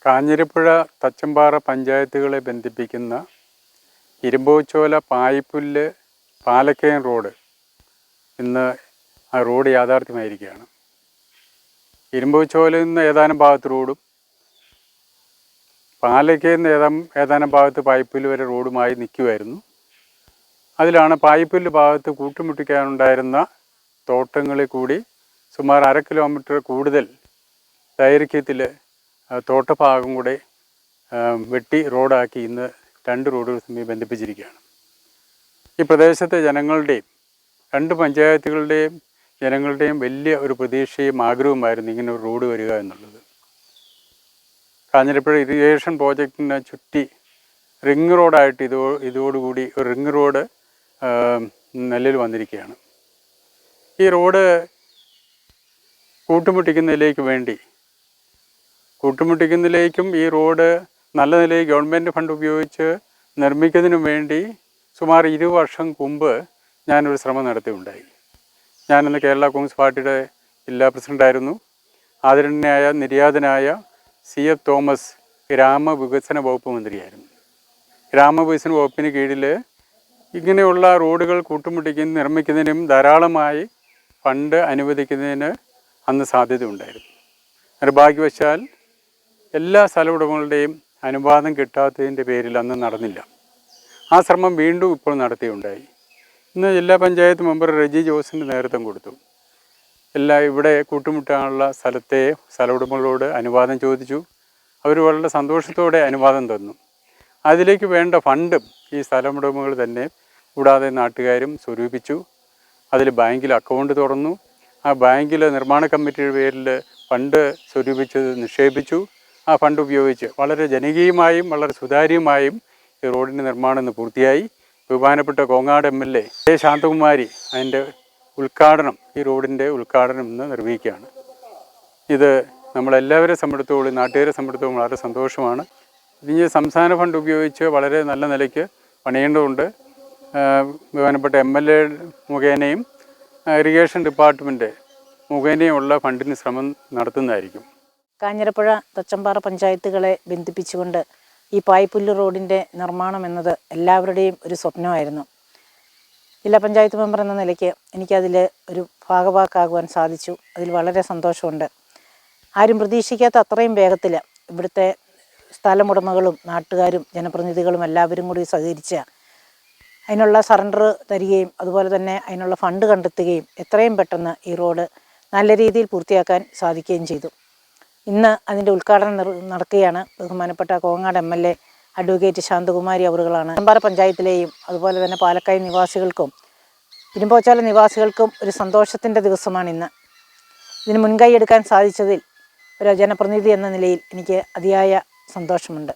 കാഞ്ഞിരപ്പുഴ തച്ചമ്പാറ പഞ്ചായത്തുകളെ ബന്ധിപ്പിക്കുന്ന ഇരുമ്പോച്ചോല പായിപ്പുല്ല് പാലക്കയം റോഡ് ഇന്ന് ആ റോഡ് യാഥാർത്ഥ്യമായിരിക്കുകയാണ്. ഇരുമ്പോച്ചോലയിൽ നിന്ന് ഏതാനും ഭാഗത്ത് റോഡും പാലക്കയിൽ നിന്ന് ഏതാനും ഭാഗത്ത് പായിപ്പുല്ല് വരെ റോഡുമായി നിൽക്കുമായിരുന്നു. അതിലാണ് പായിപ്പുല്ല് ഭാഗത്ത് കൂട്ടിമുട്ടിക്കാനുണ്ടായിരുന്ന തോട്ടങ്ങളിൽ കൂടി സുമാർ 1/2 കിലോമീറ്റർ കൂടുതൽ ദൈർഘ്യത്തിൽ തോട്ടഭാഗം കൂടെ വെട്ടി റോഡാക്കി ഇന്ന് 2 റോഡുകൾ തമ്മിൽ ബന്ധിപ്പിച്ചിരിക്കുകയാണ്. ഈ പ്രദേശത്തെ ജനങ്ങളുടെയും 2 പഞ്ചായത്തുകളുടെയും ജനങ്ങളുടെയും വലിയ ഒരു പ്രതീക്ഷയും ആഗ്രഹവുമായിരുന്നു ഇങ്ങനെ ഒരു റോഡ് വരിക എന്നുള്ളത്. കാഞ്ഞിരപ്പുഴ ഇറിഗേഷൻ പ്രോജക്റ്റിനെ ചുറ്റി റിങ് റോഡായിട്ട് ഇതോടുകൂടി ഒരു റിങ് റോഡ് നിലവിൽ വന്നിരിക്കുകയാണ്. ഈ റോഡ് കൂട്ടുമുട്ടിക്കുന്നതിലേക്കും ഈ റോഡ് നല്ല നിലയിൽ ഗവൺമെൻറ് ഫണ്ട് ഉപയോഗിച്ച് നിർമ്മിക്കുന്നതിനും വേണ്ടി സുമാർ 20 വർഷം മുമ്പ് ഞാനൊരു ശ്രമം നടത്തിയുണ്ടായി. ഞാനിന്ന് കേരള കോൺഗ്രസ് പാർട്ടിയുടെ ജില്ലാ പ്രസിഡൻ്റായിരുന്നു. ആദരണീയനായ നിര്യാതനായ CF തോമസ് ഗ്രാമവികസന വകുപ്പ് മന്ത്രിയായിരുന്നു. ഗ്രാമവികസന വകുപ്പിന് കീഴിൽ ഇങ്ങനെയുള്ള റോഡുകൾ നിർമ്മിക്കുന്നതിനും ധാരാളമായി ഫണ്ട് അനുവദിക്കുന്നതിന് അന്ന് സാധ്യതയുണ്ടായിരുന്നു. നിർഭാഗ്യവശാൽ എല്ലാ സ്ഥല ഉടമകളുടെയും അനുവാദം കിട്ടാത്തതിൻ്റെ പേരിൽ അന്ന് നടന്നില്ല. ആ ശ്രമം വീണ്ടും ഇപ്പോൾ നടത്തിയുണ്ടായി. ഇന്ന് ജില്ലാ പഞ്ചായത്ത് മെമ്പർ റെജി ജോസിൻ്റെ നേതൃത്വം കൊടുത്തു. ഇവിടെ കൂട്ടുമുട്ടാനുള്ള സ്ഥല ഉടമകളോട് അനുവാദം ചോദിച്ചു. അവർ വളരെ സന്തോഷത്തോടെ അനുവാദം തന്നു. അതിലേക്ക് വേണ്ട ഫണ്ടും ഈ സ്ഥലമുടമകൾ തന്നെ കൂടാതെ നാട്ടുകാരും സ്വരൂപിച്ചു. അതിൽ ബാങ്കിൽ അക്കൗണ്ട് തുറന്നു. ആ ബാങ്കിൽ നിർമ്മാണ കമ്മിറ്റിയുടെ പേരിൽ ഫണ്ട് സ്വരൂപിച്ചത് നിക്ഷേപിച്ചു. ആ ഫണ്ട് ഉപയോഗിച്ച് വളരെ ജനകീയമായും വളരെ സുതാര്യമായും ഈ റോഡിൻ്റെ നിർമ്മാണം ഇന്ന് പൂർത്തിയായി. ബഹുമാനപ്പെട്ട കോങ്ങാട് MLA ശാന്തകുമാരി അതിൻ്റെ ഈ റോഡിൻ്റെ ഉദ്ഘാടനം ഇന്ന് നിർവഹിക്കുകയാണ്. ഇത് നമ്മളെല്ലാവരെ സംബന്ധിച്ചിടത്തോളം നാട്ടുകാരെ സംബന്ധിച്ചിടത്തോളം വളരെ സന്തോഷമാണ്. ഇതിന് സംസ്ഥാന ഫണ്ട് ഉപയോഗിച്ച് വളരെ നല്ല നിലയ്ക്ക് പണിയേണ്ടതുണ്ട്. ബഹുമാനപ്പെട്ട MLA മുഖേനയും ഇറിഗേഷൻ ഡിപ്പാർട്ട്മെൻറ്റ് മുഖേനയുള്ള ഫണ്ടിന് ശ്രമം നടത്തുന്നതായിരിക്കും. കാഞ്ഞിരപ്പുഴ തച്ചമ്പാറ പഞ്ചായത്തുകളെ ബന്ധിപ്പിച്ചുകൊണ്ട് ഈ പായിപ്പുല്ല് റോഡിൻ്റെ നിർമ്മാണം എന്നത് എല്ലാവരുടെയും ഒരു സ്വപ്നമായിരുന്നു. ജില്ലാ പഞ്ചായത്ത് മെമ്പർ എന്ന നിലയ്ക്ക് എനിക്കതിൽ ഒരു ഭാഗവാക്കാകുവാൻ സാധിച്ചു. അതിൽ വളരെ സന്തോഷമുണ്ട്. ആരും പ്രതീക്ഷിക്കാത്ത അത്രയും വേഗത്തിൽ ഇവിടുത്തെ സ്ഥലമുടമകളും നാട്ടുകാരും ജനപ്രതിനിധികളും എല്ലാവരും കൂടി സഹകരിച്ച് അതിനുള്ള സറണ്ടർ തരികയും അതുപോലെ തന്നെ അതിനുള്ള ഫണ്ട് കണ്ടെത്തുകയും എത്രയും പെട്ടെന്ന് ഈ റോഡ് നല്ല രീതിയിൽ പൂർത്തിയാക്കാൻ സാധിക്കുകയും ചെയ്തു. ഇന്ന് അതിൻ്റെ ഉദ്ഘാടനം നടക്കുകയാണ്. ബഹുമാനപ്പെട്ട കോങ്ങാട് MLA അഡ്വക്കേറ്റ് ശാന്തകുമാരി അവറുകളാണ്. തച്ചമ്പാറ പഞ്ചായത്തിലെയും അതുപോലെ തന്നെ പാലക്കയം നിവാസികൾക്കും ഇരുമ്പോച്ചോല നിവാസികൾക്കും ഒരു സന്തോഷത്തിൻ്റെ ദിവസമാണ് ഇന്ന്. ഇതിന് മുൻകൈ എടുക്കാൻ സാധിച്ചതിൽ ഒരു ജനപ്രതിനിധി എന്ന നിലയിൽ എനിക്ക് അതിയായ സന്തോഷമുണ്ട്.